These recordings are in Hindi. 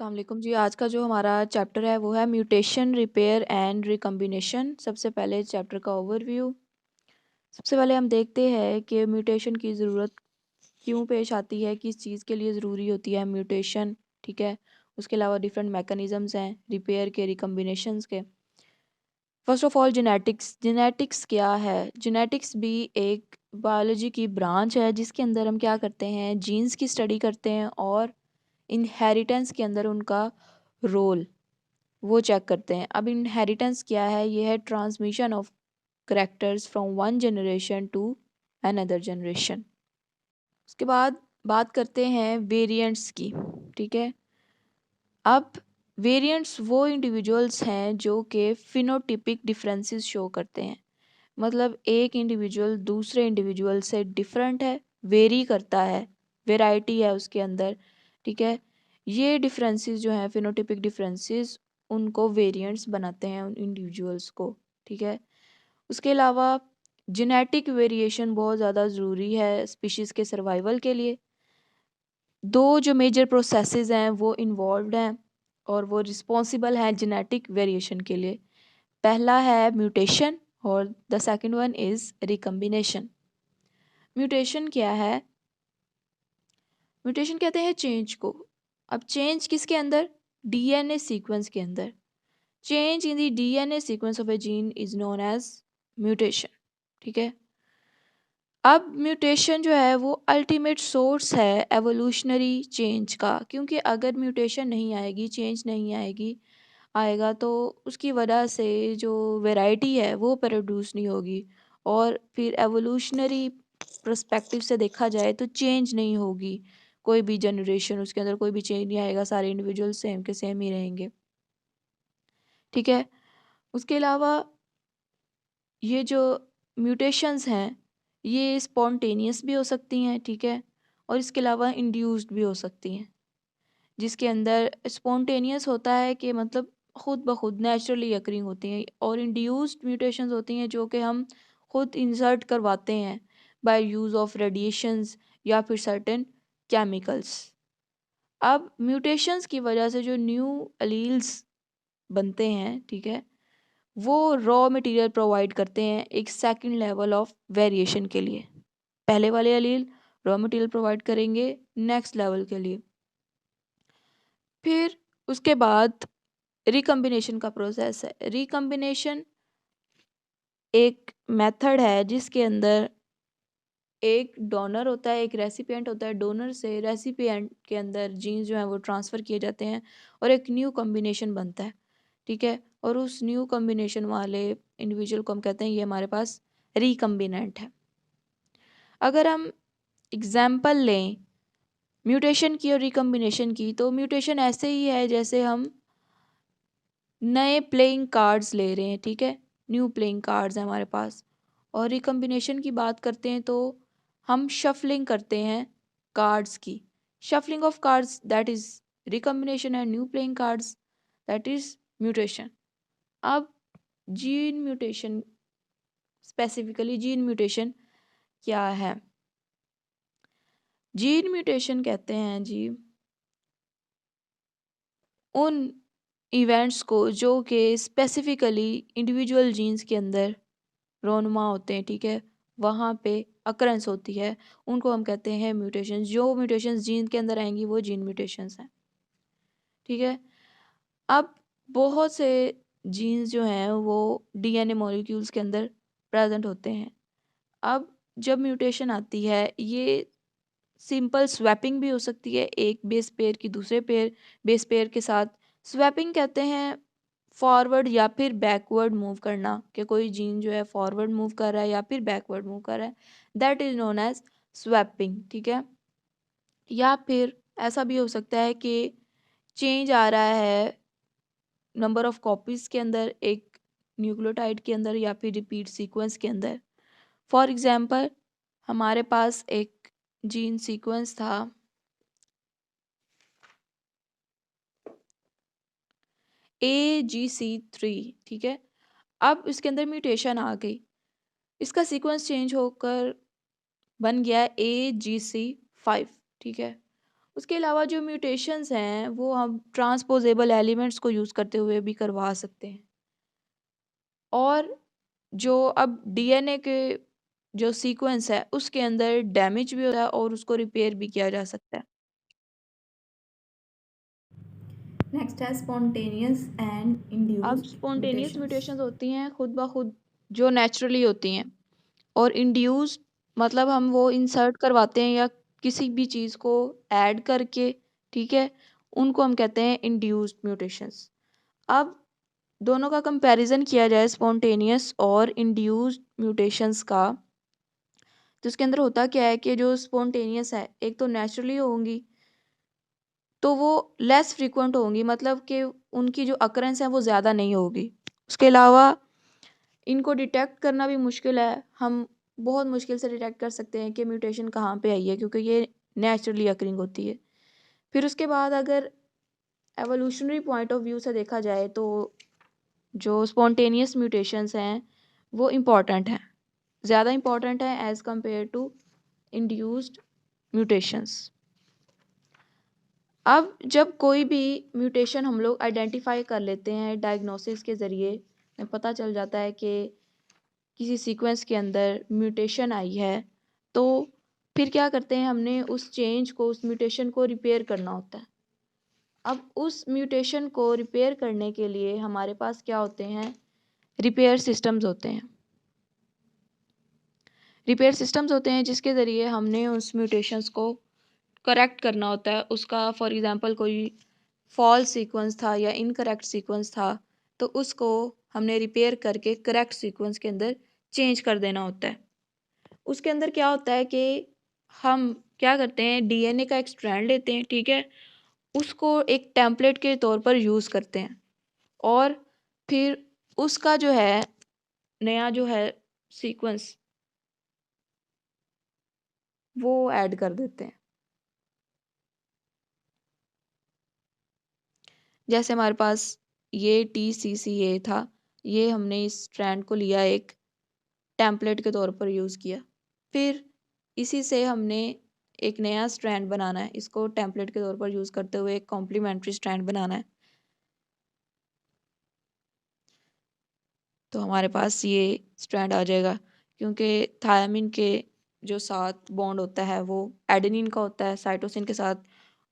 अस्सलाम वालेकुम जी। आज का जो हमारा चैप्टर है वो है म्यूटेशन, रिपेयर एंड रिकम्बिनेशन। सबसे पहले चैप्टर का ओवरव्यू। सबसे पहले हम देखते हैं कि म्यूटेशन की ज़रूरत क्यों पेश आती है, किस चीज़ के लिए ज़रूरी होती है म्यूटेशन। ठीक है, उसके अलावा डिफरेंट मैकेनिज़म्स हैं रिपेयर के, रिकम्बिनेशंस के। First of all genetics. Genetics क्या है? जेनेटिक्स भी एक बायोलॉजी की ब्रांच है जिसके अंदर हम क्या करते हैं, जीन्स की स्टडी करते हैं और इनहेरिटेंस के अंदर उनका रोल वो चेक करते हैं। अब इनहेरिटेंस क्या है? ये है transmission of characters from one generation to another generation. उसके बाद बात करते हैं वेरिएंट्स की। ठीक है, अब वेरिएंट्स वो इंडिविजुअल्स हैं जो कि फिनोटिपिक डिफरेंसेस शो करते हैं। मतलब एक इंडिविजुअल दूसरे इंडिविजुअल से डिफरेंट है, वेरी करता है, वेराइटी है उसके अंदर। ठीक है, ये डिफरेंसेस जो हैं फिनोटिपिक डिफरेंसेस, उनको वेरिएंट्स बनाते हैं उन इंडिविजुअल्स को। ठीक है, उसके अलावा जेनेटिक वेरिएशन बहुत ज़्यादा ज़रूरी है स्पीशीज़ के सर्वाइवल के लिए। दो जो मेजर प्रोसेसेस हैं वो इन्वॉल्व्ड हैं और वो रिस्पॉन्सिबल हैं जेनेटिक वेरिएशन के लिए। पहला है म्यूटेशन और the second one is recombination. Mutation क्या है? म्यूटेशन कहते हैं चेंज को। अब चेंज किसके अंदर? डीएनए सीक्वेंस के अंदर। Change in the DNA sequence of a gene is known as mutation. ठीक है, अब म्यूटेशन जो है वो अल्टीमेट सोर्स है एवोल्यूशनरी चेंज का, क्योंकि अगर म्यूटेशन नहीं आएगी, चेंज नहीं आएगा तो उसकी वजह से जो वैरायटी है वो प्रोड्यूस नहीं होगी और फिर एवोल्यूशनरी पर्सपेक्टिव से देखा जाए तो चेंज नहीं होगी। कोई भी जनरेशन उसके अंदर कोई भी चेंज नहीं आएगा, सारे इंडिविजुअल सेम के सेम ही रहेंगे। ठीक है, उसके अलावा ये जो म्यूटेशंस हैं ये स्पॉन्टेनियस भी हो सकती हैं। ठीक है, और इसके अलावा इंड्यूस्ड भी हो सकती हैं। जिसके अंदर स्पॉन्टेनियस होता है कि मतलब खुद ब खुद नेचुरली अकरिंग होती हैं, और इंड्यूस्ड म्यूटेशंस होती हैं जो कि हम खुद इंसर्ट करवाते हैं बाय यूज़ ऑफ रेडिएशंस या फिर सर्टेन केमिकल्स। अब म्यूटेशंस की वजह से जो न्यू अलील्स बनते हैं, ठीक है, वो रॉ मटेरियल प्रोवाइड करते हैं एक सेकंड लेवल ऑफ वेरिएशन के लिए। पहले वाले अलील रॉ मटेरियल प्रोवाइड करेंगे नेक्स्ट लेवल के लिए। फिर उसके बाद रिकम्बिनेशन का प्रोसेस है। रिकम्बिनेशन एक मेथड है जिसके अंदर एक डोनर होता है, एक रेसिपिएंट होता है। डोनर से रेसिपिएंट के अंदर जीन्स जो हैं वो ट्रांसफ़र किए जाते हैं और एक न्यू कॉम्बिनेशन बनता है। ठीक है, और उस न्यू कॉम्बिनेशन वाले इंडिविजुअल को हम कहते हैं ये हमारे पास रिकम्बिनेंट है। अगर हम एग्जाम्पल लें म्यूटेशन की और रिकम्बिनेशन की, तो म्यूटेशन ऐसे ही है जैसे हम नए प्लेइंग कार्ड्स ले रहे हैं। ठीक है, न्यू प्लेइंग कार्ड्स हैं हमारे पास। और रिकम्बिनेशन की बात करते हैं तो हम शफलिंग करते हैं कार्ड्स की। Shuffling of cards that is recombination, and new playing cards that is mutation. अब gene mutation, specifically gene mutation क्या है? जीन म्यूटेशन कहते हैं जी उन इवेंट्स को जो कि स्पेसिफिकली इंडिविजुअल जीन्स के अंदर रोनुमा होते हैं। ठीक है, वहाँ पे अकरेंस होती है, उनको हम कहते हैं म्यूटेशंस। जो म्यूटेशंस जीन के अंदर आएंगी वो जीन म्यूटेशंस हैं। ठीक है, अब बहुत से जीन्स जो हैं वो डीएनए मॉलिक्यूल्स के अंदर प्रेजेंट होते हैं। अब जब म्यूटेशन आती है ये सिंपल स्वैपिंग भी हो सकती है, एक बेस पेयर की दूसरे बेस पेयर के साथ। स्वैपिंग कहते हैं फॉरवर्ड या फिर बैकवर्ड मूव करना, कि कोई जीन जो है फॉरवर्ड मूव कर रहा है या फिर बैकवर्ड मूव कर रहा है, that is known as swapping. ठीक है, या फिर ऐसा भी हो सकता है कि चेंज आ रहा है नंबर ऑफ कॉपीज के अंदर, एक न्यूक्लियोटाइड के अंदर या फिर रिपीट सीक्वेंस के अंदर। फॉर एग्जांपल हमारे पास एक जीन सीक्वेंस था AGC3। ठीक है, अब इसके अंदर म्यूटेशन आ गई, इसका सीक्वेंस चेंज होकर बन गया AGC5। ठीक है, उसके अलावा जो म्यूटेशंस हैं वो हम ट्रांसपोजेबल एलिमेंट्स को यूज़ करते हुए भी करवा सकते हैं। और जो अब डीएनए के जो सीक्वेंस है उसके अंदर डैमेज भी होता है और उसको रिपेयर भी किया जा सकता है। नेक्स्ट है स्पॉन्टेनियस एंड अब इंड्यूस्ड स्पॉन्टेनियस म्यूटेशंस। म्यूटेशंस होती हैं खुद ब खुद जो नेचुरली होती हैं, और इंड्यूस्ड मतलब हम वो इंसर्ट करवाते हैं या किसी भी चीज़ को ऐड करके, ठीक है, उनको हम कहते हैं इंड्यूस्ड म्यूटेशंस। अब दोनों का कंपैरिजन किया जाए स्पॉन्टेनियस और इंड्यूस्ड म्यूटेशंस का, तो उसके अंदर होता क्या है कि जो स्पॉन्टेनियस है एक तो नेचुरली होंगी तो वो लेस फ्रीक्वेंट होंगी, मतलब कि उनकी जो अकरेंस है वो ज़्यादा नहीं होगी। उसके अलावा इनको डिटेक्ट करना भी मुश्किल है, हम बहुत मुश्किल से डिटेक्ट कर सकते हैं कि म्यूटेशन कहाँ पे आई है क्योंकि ये नेचुरली अकरिंग होती है। फिर उसके बाद अगर एवोल्यूशनरी पॉइंट ऑफ व्यू से देखा जाए तो जो स्पॉन्टेनियस म्यूटेशंस हैं वो इम्पॉर्टेंट हैं, ज़्यादा इम्पॉर्टेंट हैं as compare to induced mutations. अब जब कोई भी म्यूटेशन हम लोग आइडेंटिफाई कर लेते हैं डायग्नोसिस के ज़रिए, हमें पता चल जाता है कि किसी सीक्वेंस के अंदर म्यूटेशन आई है, तो फिर क्या करते हैं, हमने उस चेंज को, उस म्यूटेशन को रिपेयर करना होता है। अब उस म्यूटेशन को रिपेयर करने के लिए हमारे पास क्या होते हैं, रिपेयर सिस्टम्स होते हैं। रिपेयर सिस्टम्स होते हैं जिसके ज़रिए हमने उस म्यूटेशंस को करेक्ट करना होता है। उसका फॉर एग्ज़ाम्पल कोई फॉल्स सीक्वेंस था या इनकरेक्ट सीक्वेंस था, तो उसको हमने रिपेयर करके करेक्ट सीक्वेंस के अंदर चेंज कर देना होता है। उसके अंदर क्या होता है कि हम क्या करते हैं, डीएनए का एक स्ट्रैंड लेते हैं, ठीक है, उसको एक टेम्पलेट के तौर पर यूज़ करते हैं और फिर उसका जो है नया जो है सीक्वेंस वो ऐड कर देते हैं। जैसे हमारे पास ये TCCA था, ये हमने इस स्ट्रैंड को लिया, एक टेम्पलेट के तौर पर यूज़ किया। फिर इसी से हमने एक नया स्ट्रैंड बनाना है, इसको टेम्पलेट के तौर पर यूज़ करते हुए एक कॉम्प्लीमेंट्री स्ट्रैंड बनाना है। तो हमारे पास ये स्ट्रैंड आ जाएगा, क्योंकि थायमिन के जो साथ बॉन्ड होता है वो एडेनिन का होता है, साइटोसिन के साथ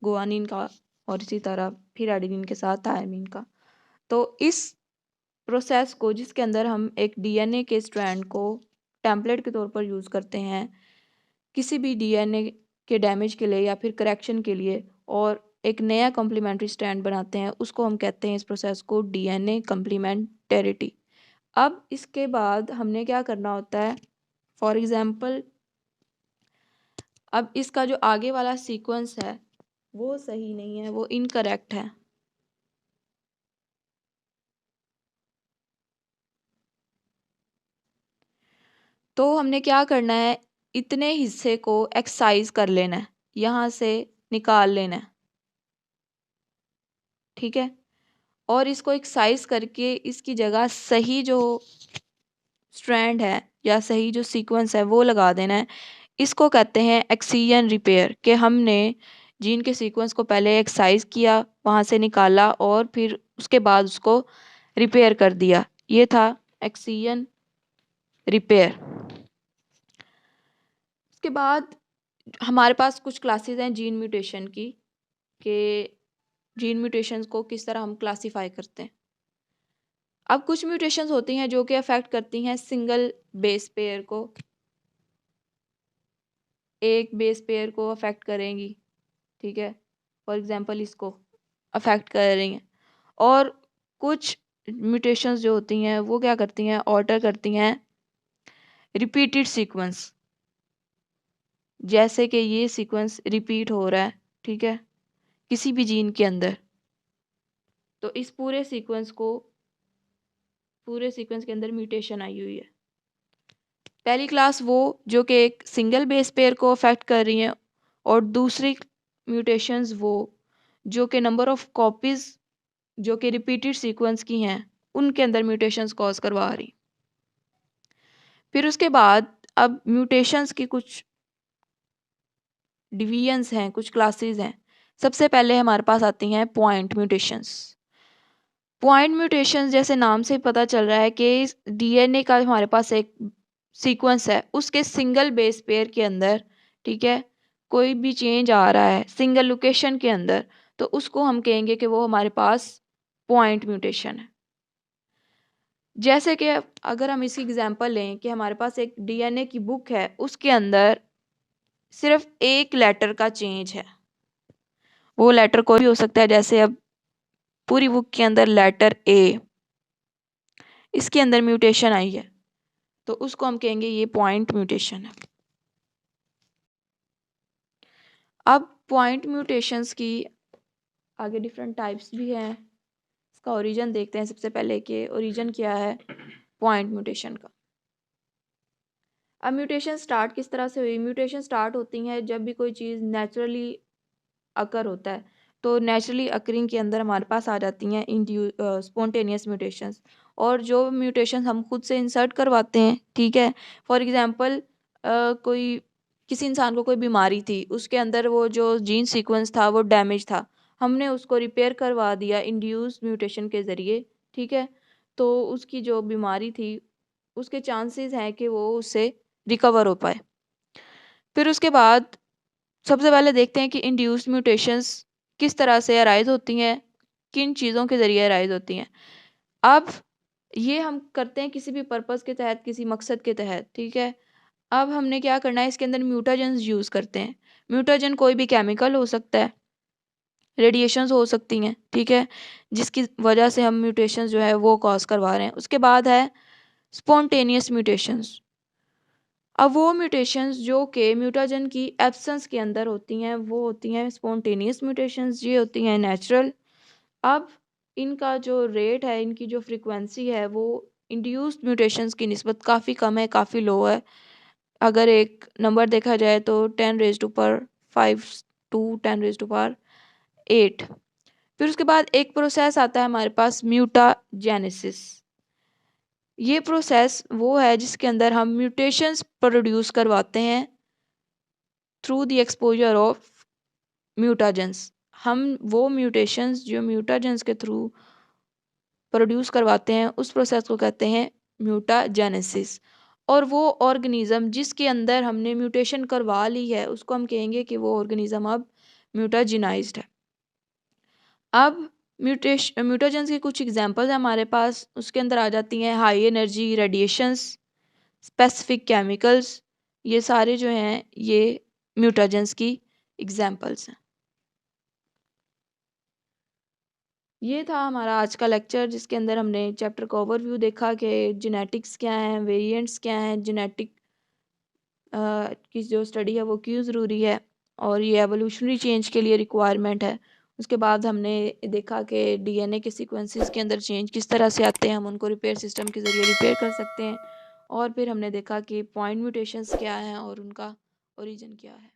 गुआनिन का, और इसी तरह फिर एडेनिन के साथ थायमिन का। तो इस प्रोसेस को, जिसके अंदर हम एक डीएनए के स्ट्रैंड को टेम्पलेट के तौर पर यूज़ करते हैं किसी भी डीएनए के डैमेज के लिए या फिर करेक्शन के लिए, और एक नया कॉम्प्लीमेंट्री स्ट्रैंड बनाते हैं, उसको हम कहते हैं इस प्रोसेस को डीएनए कॉम्प्लीमेंटेरिटी। अब इसके बाद हमने क्या करना होता है, फॉर एग्ज़ाम्पल अब इसका जो आगे वाला सीक्वेंस है वो सही नहीं है, वो इनकरेक्ट है। तो हमने क्या करना है, इतने हिस्से को एक्ससाइज कर लेना है, यहाँ से निकाल लेना है, ठीक है, और इसको एक्ससाइज करके इसकी जगह सही जो स्ट्रैंड है या सही जो सीक्वेंस है वो लगा देना है। इसको कहते हैं एक्सियन रिपेयर, कि हमने जीन के सीक्वेंस को पहले एक्ससाइज किया, वहाँ से निकाला और फिर उसके बाद उसको रिपेयर कर दिया। ये था एक्सियन रिपेयर। उसके बाद हमारे पास कुछ क्लासेस हैं जीन म्यूटेशन की, कि जीन म्यूटेशंस को किस तरह हम क्लासीफाई करते हैं। अब कुछ म्यूटेशंस होती हैं जो कि अफेक्ट करती हैं सिंगल बेस पेयर को, एक बेस पेयर को अफेक्ट करेंगी, ठीक है, फॉर एग्जांपल इसको अफेक्ट कर रही हैं। और कुछ म्यूटेशंस जो होती हैं वो क्या करती हैं, ऑल्टर करती हैं रिपीटेड सीक्वेंस, जैसे कि ये सीक्वेंस रिपीट हो रहा है, ठीक है, किसी भी जीन के अंदर, तो इस पूरे सीक्वेंस के अंदर म्यूटेशन आई हुई है। पहली क्लास वो जो कि एक सिंगल बेस पेयर को अफेक्ट कर रही हैं, और दूसरी म्यूटेशंस वो जो कि नंबर ऑफ कॉपीज जो कि रिपीटेड सीक्वेंस की हैं उनके अंदर म्यूटेशंस कॉज करवा रही। फिर उसके बाद अब म्यूटेशंस की कुछ डिवीजन्स हैं, कुछ क्लासेस हैं। सबसे पहले हमारे पास आती हैं पॉइंट म्यूटेशंस। पॉइंट म्यूटेशंस जैसे नाम से पता चल रहा है कि डीएनए का हमारे पास एक सीक्वेंस है, उसके सिंगल बेस पेयर के अंदर, ठीक है, कोई भी चेंज आ रहा है सिंगल लोकेशन के अंदर, तो उसको हम कहेंगे कि वो हमारे पास पॉइंट म्यूटेशन है। जैसे कि अगर हम इसकी एग्जांपल लें कि हमारे पास एक डीएनए की बुक है, उसके अंदर सिर्फ एक लेटर का चेंज है, वो लेटर कोई भी हो सकता है, जैसे अब पूरी बुक के अंदर लेटर ए, इसके अंदर म्यूटेशन आई है, तो उसको हम कहेंगे ये पॉइंट म्यूटेशन है। अब पॉइंट म्यूटेशंस की आगे डिफरेंट टाइप्स भी हैं। इसका ओरिजिन देखते हैं सबसे पहले कि ओरिजिन क्या है पॉइंट म्यूटेशन का। अब म्यूटेशन स्टार्ट किस तरह से हुई? म्यूटेशन स्टार्ट होती हैं जब भी कोई चीज़ नेचुरली अकर होता है, तो नेचुरली अकरिंग के अंदर हमारे पास आ जाती हैं स्पॉन्टेनियस म्यूटेशंस। और जो म्यूटेशन हम खुद से इंसर्ट करवाते हैं, ठीक है, फॉर एग्जांपल कोई किसी इंसान को कोई बीमारी थी, उसके अंदर वो जो जीन सीक्वेंस था वो डैमेज था, हमने उसको रिपेयर करवा दिया इंड्यूस म्यूटेशन के ज़रिए, ठीक है, तो उसकी जो बीमारी थी उसके चांसेस हैं कि वो उससे रिकवर हो पाए। फिर उसके बाद सबसे पहले देखते हैं कि इंड्यूस्ड म्यूटेशंस किस तरह से अराइज होती हैं, किन चीज़ों के ज़रिए अराइज होती हैं। अब ये हम करते हैं किसी भी पर्पस के तहत, किसी मकसद के तहत, ठीक है। अब हमने क्या करना है, इसके अंदर म्यूटाजेंस यूज़ करते हैं। म्यूटाजन कोई भी केमिकल हो सकता है, रेडिएशंस हो सकती हैं, ठीक है, जिसकी वजह से हम म्यूटेशंस जो है वो कॉज करवा रहे हैं। उसके बाद है स्पॉन्टेनियस म्यूटेशंस। अब वो म्यूटेशंस जो कि म्यूटाजन की एब्सेंस के अंदर होती हैं वो होती हैं स्पॉन्टेनियस म्यूटेशंस, ये होती हैं नेचुरल। अब इनका जो रेट है, इनकी जो फ्रीक्वेंसी है वो इंड्यूस्ड म्यूटेशंस की निस्बत काफ़ी कम है, काफ़ी लो है। अगर एक नंबर देखा जाए तो 10⁵ टू 10⁸ फिर उसके बाद एक प्रोसेस आता है हमारे पास म्यूटाजेनेसिस। ये प्रोसेस वो है जिसके अंदर हम म्यूटेशंस प्रोड्यूस करवाते हैं through the exposure of mutagens. हम वो म्यूटेशंस जो म्यूटाजेंस के थ्रू प्रोड्यूस करवाते हैं उस प्रोसेस को कहते हैं म्यूटाजेनेसिस। और वो ऑर्गेनिज्म जिसके अंदर हमने म्यूटेशन करवा ली है उसको हम कहेंगे कि वो ऑर्गेनिज्म अब म्यूटाजिनाइज्ड है। अब म्यूटाजेंस की कुछ एग्जांपल्स हैं हमारे पास, उसके अंदर आ जाती हैं high energy radiations, specific chemicals, ये सारे जो हैं ये म्यूटाजेंस की एग्जांपल्स हैं। ये था हमारा आज का लेक्चर जिसके अंदर हमने चैप्टर का ओवरव्यू देखा कि जेनेटिक्स क्या हैं, वेरिएंट्स क्या हैं, जेनेटिक की जो स्टडी है वो क्यों ज़रूरी है और ये एवोल्यूशनरी चेंज के लिए रिक्वायरमेंट है। उसके बाद हमने देखा कि डीएनए के सीक्वेंसेस के अंदर चेंज किस तरह से आते हैं, हम उनको रिपेयर सिस्टम के ज़रिए रिपेयर कर सकते हैं। और फिर हमने देखा कि पॉइंट म्यूटेशंस क्या हैं और उनका ओरिजिन क्या है।